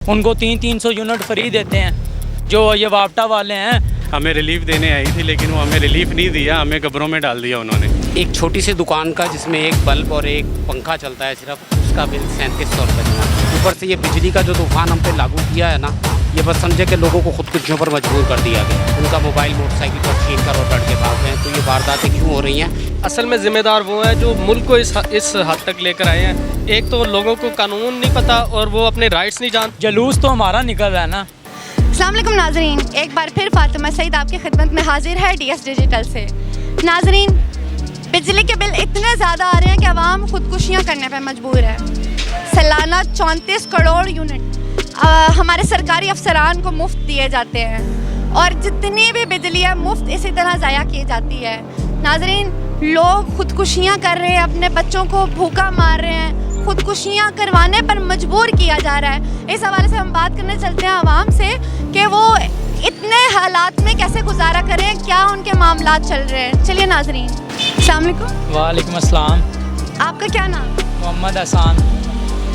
उनको 300 unit free देते हैं जो ये वापटा वाले हैं। हमें रिलीफ देने आई थी लेकिन वो हमें रिलीफ नहीं दिया, हमें कब्रों में डाल दिया उन्होंने। एक छोटी सी दुकान का जिसमें एक बल्ब और एक पंखा चलता है सिर्फ, उसका बिल 3700 रुपये जमा। ऊपर से ये बिजली का जो तूफान हम पे लागू किया है ना, ये बस समझे कि लोगों को खुदकुशियों पर मजबूर कर दिया गया। उनका मोबाइल मोटरसाइकिल पर छीन कर और लड़ के भाग गए। तो ये वारदातें क्यों हो रही हैं? असल में ज़िम्मेदार वो हैं जो मुल्क को इस हद तक लेकर आए हैं। एक तो लोगों को कानून नहीं पता और वो अपने राइट्स नहीं जानते। जलूस तो हमारा निकल रहा है ना। अस्सलाम वालेकुम नाजरीन, एक बार फिर फातिमा सईद आपकी खिदमत में हाजिर है DS डिजिटल से। नाजरीन, बिजली के बिल इतने ज़्यादा आ रहे हैं कि आवाम खुदकुशियाँ करने पर मजबूर है। सालाना 34 करोड़ यूनिट हमारे सरकारी अफसरान को मुफ्त दिए जाते हैं और जितनी भी बिजली है मुफ्त इसी तरह ज़ाया की जाती है। नाजरीन, लोग खुदकुशियाँ कर रहे हैं, अपने बच्चों को भूखा मार रहे हैं, खुदकुशियाँ करवाने पर मजबूर किया जा रहा है। इस हवाले से हम बात करने चलते हैं आवाम से कि वो इतने हालात में कैसे गुजारा करें, क्या उनके मामलात चल रहे हैं। चलिए नाजरीन, अस्सलाम वालेकुम। वालेकुम अस्सलाम। आपका क्या नाम? मोहम्मद हसान।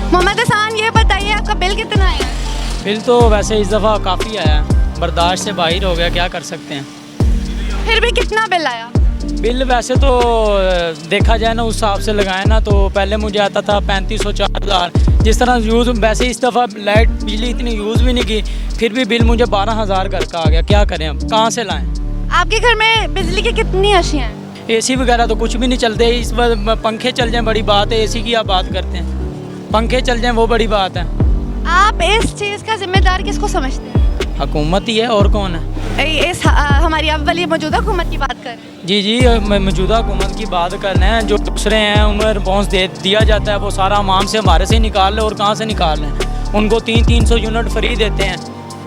मोहम्मद हसान, ये बताइए आपका बिल कितना आया? बिल तो वैसे इस दफ़ा काफ़ी आया है, बर्दाश्त से बाहर हो गया, क्या कर सकते हैं। फिर भी कितना बिल आया? बिल वैसे तो देखा जाए ना, उस हिसाब से लगाए ना तो पहले मुझे आता था 3500 4000। जिस तरह यूज़, वैसे इस दफ़ा लाइट बिजली इतनी यूज़ भी नहीं की, फिर भी बिल मुझे 12000 घर का आ गया। क्या करें, अब कहाँ से लाएं? आपके घर में बिजली की कितनी अशियाँ हैं? AC वगैरह तो कुछ भी नहीं चलते। इस बार पंखे चल जाएं बड़ी बात है, AC की आप बात करते हैं, पंखे चल जाएं वो बड़ी बात है। आप इस चीज़ का जिम्मेदार किसको समझते हैं? हुकूमत ही है, और कौन है? इस हमारी अव्वली मौजूदा हुकूमत की बात कर रहे हैं। जी, मौजूदा हुकूमत की बात कर रहे हैं। जो दूसरे हैं उन्हें रिस्पॉन्स दिया जाता है, वो सारा आवाम से हमारे से निकाल ले, और कहाँ से निकाल लें? उनको 300 यूनिट फ्री देते हैं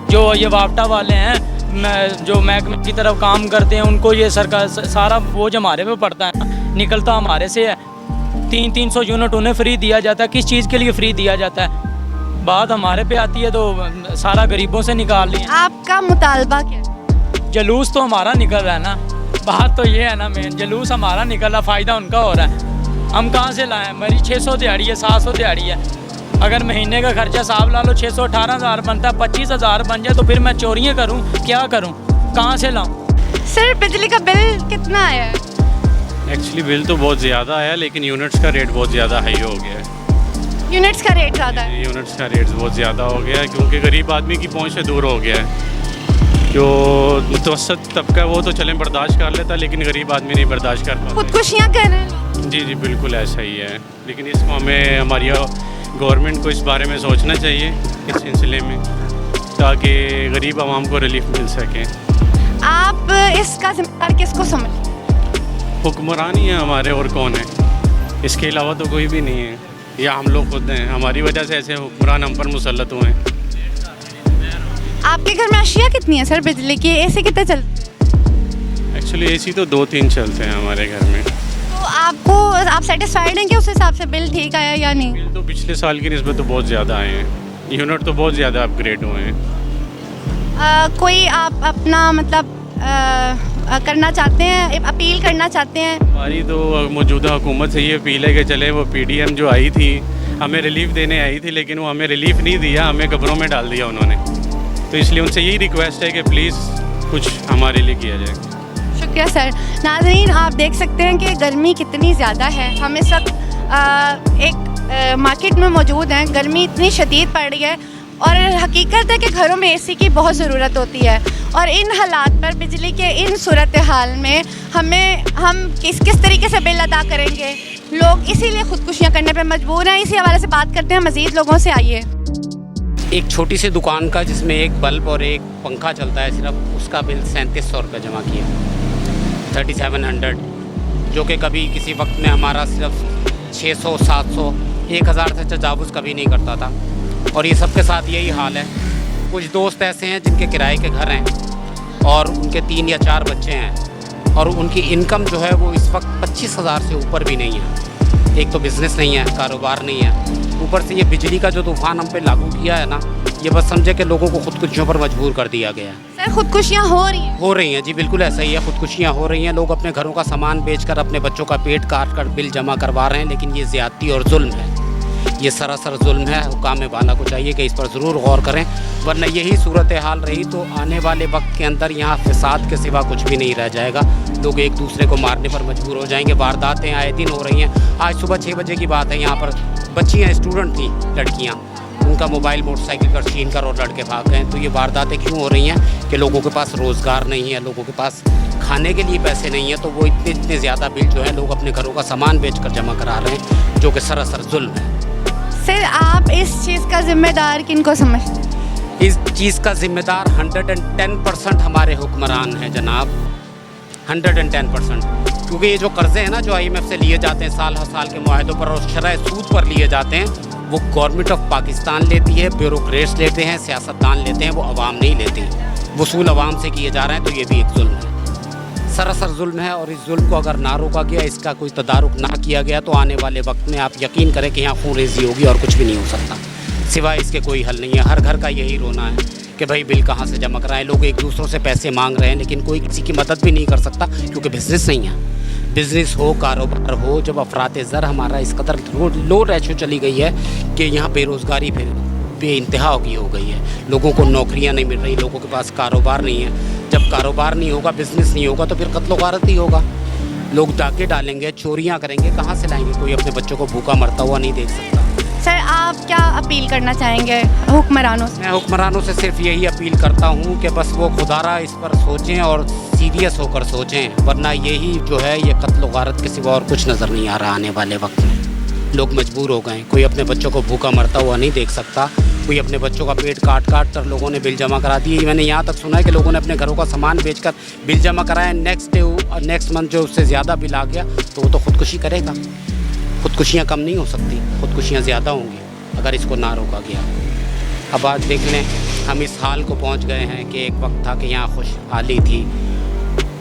जो ये वापटा वाले हैं, जो महकमे की तरफ काम करते हैं। उनको ये सरकार सारा बोझ हमारे पे पड़ता है, निकलता हमारे से है। 300 यूनिट उन्हें फ्री दिया जाता है। किस चीज़ के लिए फ्री दिया जाता है? बात हमारे पे आती है तो सारा गरीबों से निकाल लिया। आपका मुतालबा क्या है? जलूस तो हमारा निकल रहा है ना। बात तो ये है ना, मेन जलूस हमारा निकल रहा, फ़ायदा उनका हो रहा है। हम कहाँ से लाएं? मेरी 600 दिहाड़ी है, 700 दिहाड़ी है। अगर महीने का खर्चा साहब ला लो 618,000 बनता है, 25,000 बन जाए तो फिर मैं चोरियाँ करूँ? क्या करूँ? कहाँ से लाऊँ? सर, बिजली का बिल कितना आया है? एक्चुअली बिल तो बहुत ज़्यादा आया लेकिन यूनिट्स का रेट बहुत ज़्यादा हाई हो गया है। यूनिट्स का रेट ज़्यादा है? यूनिट्स का रेट बहुत ज़्यादा हो गया है क्योंकि गरीब आदमी की पहुंच से दूर हो गया है। जो मुतवसत तबका वो तो चलें बर्दाश्त कर लेता, लेकिन गरीब आदमी नहीं बर्दाश्त कर पाता। खुदकुशियाँ कर रहे हैं? जी, बिल्कुल ऐसा ही है। लेकिन इसको हमें, हमारी गवर्नमेंट को इस बारे में सोचना चाहिए इस सिलसिले में, ताकि गरीब आवाम को रिलीफ मिल सके। आप इसका जिम्मेदार किसको समझते हैं? हुक्मरान ही है हमारे, और कौन है? इसके अलावा तो कोई भी नहीं है, या हम लोग खुद हैं। हमारी वजह से ऐसे हुक्मरान हम पर मुसल्लत हुए हैं। आपके घर में अशिया कितनी है सर बिजली की? AC कितने चलते हैं? एक्चुअली AC तो 2-3 चलते हैं हमारे घर में। तो आप सेटिस्फाइड हैं कि उस हिसाब से बिल ठीक आया या नहीं? बिल तो पिछले साल की निस्बत तो बहुत ज़्यादा आए हैं, यूनिट तो बहुत ज़्यादा अपग्रेड हुए हैं। कोई आप अपना मतलब करना चाहते हैं, अपील करना चाहते हैं? हमारी तो मौजूदा हुकूमत से ये अपील है कि चले, वो PDM जो आई थी हमें रिलीफ देने आई थी लेकिन वो हमें रिलीफ नहीं दिया, हमें कब्रों में डाल दिया उन्होंने। तो इसलिए उनसे यही रिक्वेस्ट है कि प्लीज़ कुछ हमारे लिए किया जाए। शुक्रिया सर। नाज़रीन, आप देख सकते हैं कि गर्मी कितनी ज़्यादा है। हम इस वक्त एक मार्केट में मौजूद हैं। गर्मी इतनी शदीद पड़ रही है और हकीकत है कि घरों में AC की बहुत ज़रूरत होती है, और इन हालात पर बिजली के इन सूरत हाल में हम किस तरीके से बिल अदा करेंगे? लोग इसीलिए खुदकुशियाँ करने पर मजबूर हैं। इसी हवाले से बात करते हैं मज़ीद लोगों से। आइए। एक छोटी सी दुकान का जिसमें एक बल्ब और एक पंखा चलता है सिर्फ, उसका बिल 3700 रुपये जमा किया, 3700, जो कि कभी किसी वक्त में हमारा सिर्फ 600, 700, 1000 से तजावुज़ कभी नहीं करता था। और ये सबके साथ यही हाल है। कुछ दोस्त ऐसे हैं जिनके किराए के घर हैं और उनके 3 या 4 बच्चे हैं और उनकी इनकम जो है वो इस वक्त 25,000 से ऊपर भी नहीं है। एक तो बिज़नेस नहीं है, कारोबार नहीं है, ऊपर से ये बिजली का जो तूफ़ान हम पे लागू किया है ना, ये बस समझे कि लोगों को खुदकुशियों पर मजबूर कर दिया गया है। सर, खुदकुशियाँ हो रही हैं? हो रही हैं जी, बिल्कुल ऐसा ही है। खुदकुशियाँ हो रही हैं। लोग अपने घरों का सामान बेचकर अपने बच्चों का पेट काट कर बिल जमा करवा रहे हैं, लेकिन ये ज़्यादती और जुल्म है। ये सरासर जुल्म है। हुकाम बाला को चाहिए कि इस पर ज़रूर गौर करें, वरना यही सूरत हाल रही तो आने वाले वक्त के अंदर यहाँ फ़साद के सिवा कुछ भी नहीं रह जाएगा। लोग एक दूसरे को मारने पर मजबूर हो जाएंगे। वारदातें आए दिन हो रही हैं। आज सुबह 6 बजे की बात है, यहाँ पर बच्चियाँ, स्टूडेंट थी, लड़कियाँ, उनका मोबाइल मोटरसाइकिल पर छीन कर और लड़के भाग गए। तो ये वारदातें क्यों हो रही हैं कि लोगों के पास रोज़गार नहीं है, लोगों के पास खाने के लिए पैसे नहीं है, तो वो इतने ज़्यादा बिल जो है लोग अपने घरों का सामान बेच कर जमा करा रहे हैं, जो कि सरासर जुल्म है। सर, आप इस चीज़ का जिम्मेदार किनको समझते हैं? इस चीज़ का ज़िम्मेदार 110% हमारे हुक्मरान हैं जनाब, 110%। क्योंकि ये जो कर्ज़े हैं ना जो IMF से लिए जाते हैं साल हर साल के मुआहदों पर और शरह सूद पर लिए जाते हैं, वो गवर्नमेंट ऑफ पाकिस्तान लेती है, ब्यूरोक्रेट्स लेते हैं, सियासतदान लेते हैं, वो अवाम नहीं लेती। वसूल अवाम से किए जा रहे हैं, तो ये भी एक जुल्म है, सरासर जुल्म है। और इस जुल्म को अगर ना रोका गया, इसका कोई तदारुक ना किया गया, तो आने वाले वक्त में आप यकीन करें कि यहाँ खूनरेज़ी होगी और कुछ भी नहीं हो सकता। सिवाय इसके कोई हल नहीं है। हर घर का यही रोना है कि भाई बिल कहाँ से जमा कराएं। लोग एक दूसरों से पैसे मांग रहे हैं, लेकिन कोई किसी की मदद भी नहीं कर सकता, क्योंकि बिज़नेस नहीं है। बिज़नेस हो, कारोबार हो, जब अफरात ज़र हमारा इस कदर लो रेशो चली गई है कि यहाँ बेरोज़गारी फिर बेइंतहा की हो गई है। लोगों को नौकरियाँ नहीं मिल रही, लोगों के पास कारोबार नहीं है। जब कारोबार नहीं होगा, बिज़नेस नहीं होगा, तो फिर कत्ल गारत ही होगा। लोग डाके डालेंगे, चोरियाँ करेंगे, कहाँ से लाएंगे? कोई अपने बच्चों को भूखा मरता हुआ नहीं देख सकता। सर, आप क्या अपील करना चाहेंगे हुक्मरानों से? मैं हुक्मरानों से सिर्फ यही अपील करता हूँ कि बस वो खुदारा इस पर सोचें और सीरियस होकर सोचें, वरना यही जो है ये कत्ल गारत के सिवा और कुछ नज़र नहीं आ रहा आने वाले वक्त में। लोग मजबूर हो गए, कोई अपने बच्चों को भूखा मरता हुआ नहीं देख सकता, कोई अपने बच्चों का पेट काट कर लोगों ने बिल जमा करा दिए। मैंने यहाँ तक सुना है कि लोगों ने अपने घरों का सामान बेचकर बिल जमा कराया, नेक्स्ट मंथ जो उससे ज़्यादा बिल आ गया तो वो तो ख़ुदकुशी करेगा। ख़ुदकुशियाँ कम नहीं हो सकती, ख़ुदकुशियाँ ज़्यादा होंगी अगर इसको ना रोका गया। अब आज देख लें, हम इस हाल को पहुँच गए हैं कि एक वक्त था कि यहाँ खुशहाली थी,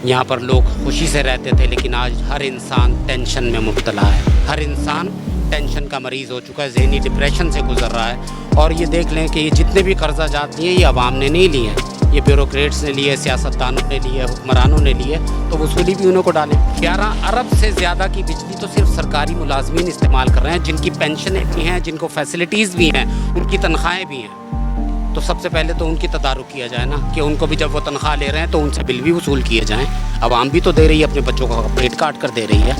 यहाँ पर लोग खुशी से रहते थे, लेकिन आज हर इंसान टेंशन में मुब्तला है। हर इंसान टेंशन का मरीज़ हो चुका है, ज़हनी डिप्रेशन से गुजर रहा है। और ये देख लें कि ये जितने भी कर्जा जाती हैं, ये अवाम ने नहीं लिए, ये ब्यूरोक्रेट्स ने लिए, सियासतदानों ने लिए, हुक्मरानों ने लिए, तो वसूली भी उन्हों को डालें। 11 अरब से ज़्यादा की बिजली तो सिर्फ सरकारी मुलाजमीन इस्तेमाल कर रहे हैं, जिनकी पेंशनें भी हैं, जिनको फैसिलिटीज़ भी हैं, उनकी तनख्वाहें भी हैं। तो सबसे पहले तो उनकी तदारुक किया जाए ना, कि उनको भी जब वो तनख्वाह ले रहे हैं तो उनसे बिल भी वसूल किए जाएँ। अवाम भी तो दे रही है, अपने बच्चों का पेट काट कर दे रही है।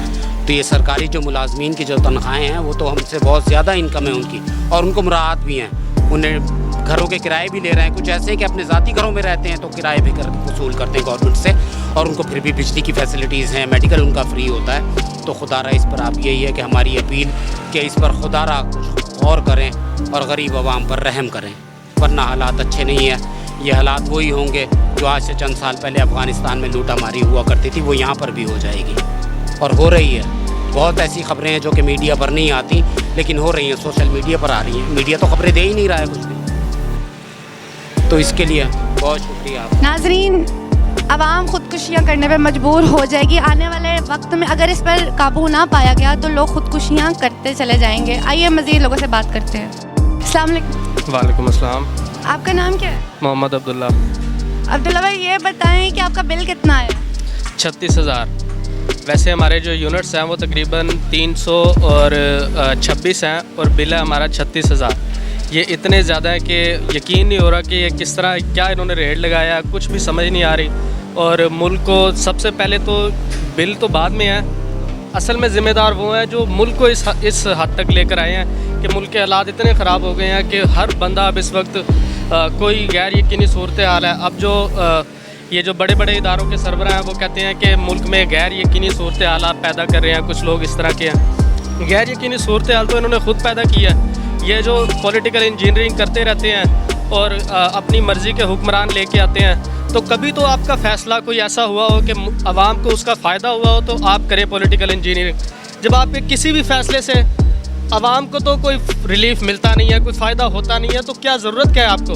तो ये सरकारी जो मुलाजमीन की जो तनख्वाहें हैं, वो तो हमसे बहुत ज़्यादा इनकम है उनकी, और उनको मुराद भी हैं। उन्हें घरों के किराए भी ले रहे हैं, कुछ ऐसे हैं कि अपने ज़ाती घरों में रहते हैं तो किराए भी वसूल करते हैं गवर्नमेंट से, और उनको फिर भी बिजली की फैसिलिटीज़ हैं, मेडिकल उनका फ्री होता है। तो खुदारा इस पर आप यही है कि हमारी अपील कि इस पर खुदारा कुछ गौर करें और गरीब आवाम पर रहम करें, वरना हालात अच्छे नहीं है। ये हालात वही होंगे जो आज से चंद साल पहले अफ़गानिस्तान में लूटा मारी हुआ करती थी, वो यहाँ पर भी हो जाएगी और हो रही है। बहुत ऐसी खबरें हैं जो कि मीडिया पर नहीं आती, लेकिन हो रही हैं, सोशल मीडिया पर आ रही हैं। मीडिया तो खबरें दे ही नहीं रहा है कुछ भी। तो इसके लिए बहुत शुक्रिया आप। नाजरीन, आवाम खुदकुशियाँ करने पर मजबूर हो जाएगी। आने वाले वक्त में अगर इस पर काबू ना पाया गया तो लोग खुदकुशियाँ करते चले जाएंगे। आइए मज़ीद लोगों से बात करते हैं। अस्सलाम वालेकुम। वालेकुम अस्सलाम। आपका नाम क्या है? मोहम्मद अब्दुल्ला। अब्दुल्ला भाई, ये बताएं कि आपका बिल कितना है? 36,000। वैसे हमारे जो यूनिट्स हैं वो तकरीबन 326 हैं और बिल है हमारा 36,000। ये इतने ज़्यादा है कि यकीन नहीं हो रहा कि ये किस तरह, क्या इन्होंने रेट लगाया, कुछ भी समझ नहीं आ रही। और मुल्क को सबसे पहले तो बिल तो बाद में है, असल में ज़िम्मेदार वो हैं जो मुल्क को इस हद तक लेकर आए हैं कि मुल्क के हालात इतने ख़राब हो गए हैं कि हर बंदा अब इस वक्त कोई गैर यकीनी सूरत हाल है। अब जो ये जो बड़े बड़े इदारों के सरबराह हैं वो कहते हैं कि मुल्क में गैर यकीनी सूरत हालात पैदा कर रहे हैं, कुछ लोग इस तरह के हैं। गैर यकीनी सूरत हाल तो इन्होंने ख़ुद पैदा किया है। ये जो पॉलिटिकल इंजीनियरिंग करते रहते हैं और अपनी मर्ज़ी के हुक्मरान लेके आते हैं, तो कभी तो आपका फ़ैसला कोई ऐसा हुआ हो कि आवाम को उसका फ़ायदा हुआ हो तो आप करें पॉलिटिकल इंजीनियरिंग। जब आपके किसी भी फ़ैसले से आवाम को तो कोई रिलीफ मिलता नहीं है, कोई फ़ायदा होता नहीं है, तो क्या ज़रूरत क्या है आपको?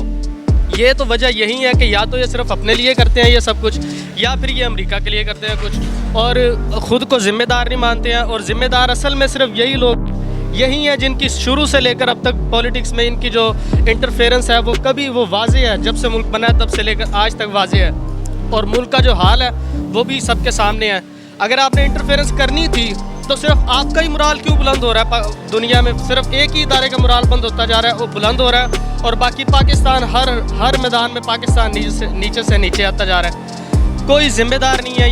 ये तो वजह यही है कि या तो ये सिर्फ अपने लिए करते हैं ये सब कुछ, या फिर ये अमेरिका के लिए करते हैं कुछ, और ख़ुद को ज़िम्मेदार नहीं मानते हैं। और ज़िम्मेदार असल में सिर्फ यही लोग यही हैं जिनकी शुरू से लेकर अब तक पॉलिटिक्स में इनकी जो इंटरफेरेंस है वो कभी वो वाज़ेह है, जब से मुल्क बना है तब से लेकर आज तक वाज़ेह है। और मुल्क का जो हाल है वो भी सबके सामने है। अगर आपने इंटरफेरेंस करनी थी तो सिर्फ आपका ही मुराल क्यों बुलंद हो रहा है? दुनिया में सिर्फ एक ही इदारे का मुराल बंद होता जा रहा है, वो बुलंद हो रहा है, और बाकी पाकिस्तान हर मैदान में पाकिस्तान नीचे से नीचे आता जा रहा है। कोई जिम्मेदार नहीं है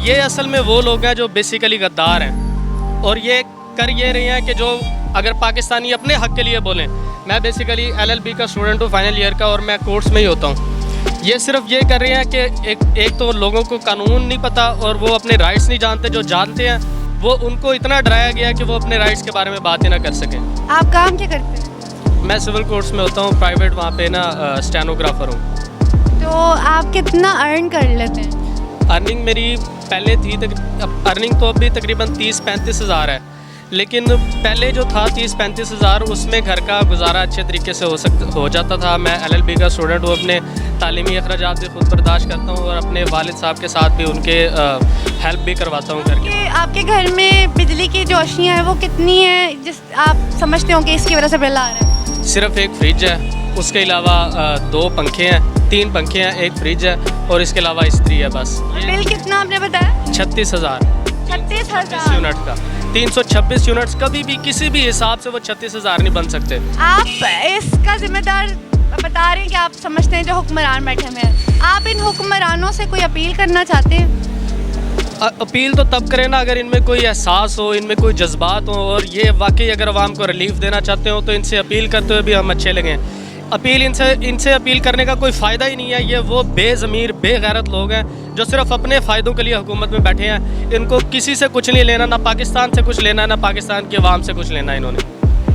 ये असल में वो लोग हैं जो बेसिकली गद्दार हैं, और ये कर ये रहे हैं कि जो अगर पाकिस्तानी अपने हक़ के लिए बोलें। मैं बेसिकली LLB का स्टूडेंट हूँ, फाइनल ईयर का, और मैं कोर्ट्स में ही होता हूँ। ये सिर्फ ये कर रहे हैं कि एक तो लोगों को कानून नहीं पता और वो अपने राइट्स नहीं जानते, जो जानते हैं वो उनको इतना डराया गया कि वो अपने राइट्स के बारे में बात ही ना कर सकें। आप काम क्या करते हैं? मैं सिविल कोर्ट्स में होता हूँ, प्राइवेट वहाँ पे ना स्टेनोग्राफर हूँ। तो आप कितना अर्न कर लेते हैं? अर्निंग मेरी पहले थी अर्निंग तो अभी तकरीबन 30-35 हज़ार है, लेकिन पहले जो था 30-35 हज़ार, उसमें घर का गुजारा अच्छे तरीके से हो जाता था। मैं LLB का स्टूडेंट हूँ, अपने तालीमी अखराजात भी खुद बर्दाश्त करता हूँ, और अपने वालिद साहब के साथ भी उनके हेल्प भी करवाता हूँ घर के। आपके घर में बिजली की जो अशियाँ हैं वो कितनी हैं जिस आप समझते हो कि इसकी वजह से बिल आ रहा है? सिर्फ एक फ्रिज है, उसके अलावा 2 पंखे हैं, 3 पंखे हैं, एक फ्रिज है, और इसके अलावा इस्त्री है बस। बिल कितना आपने बताया? 36,000 36,000 यूनिट का। 326 यूनिट्स कभी भी किसी भी हिसाब से वो 36,000 नहीं बन सकते। आप इसका जिम्मेदार बता रहे हैं कि आप समझते हैं जो हुक्मरान बैठे हुए हैं। आप इन हुक्मरानों से कोई अपील करना चाहते हैं? अपील तो तब करें ना अगर इनमें कोई एहसास हो, इनमें कोई जज्बात हो, और ये वाकई अगर आवाम को रिलीफ देना चाहते हो तो इनसे अपील करते हुए भी हम अच्छे लगें। अपील इनसे अपील करने का कोई फ़ायदा ही नहीं है। ये वो बेज़मीर बेगैरत लोग हैं जो सिर्फ अपने फ़ायदों के लिए हुकूमत में बैठे हैं। इनको किसी से कुछ नहीं लेना, ना पाकिस्तान से कुछ लेना, ना पाकिस्तान की आवाम से कुछ लेना इन्होंने।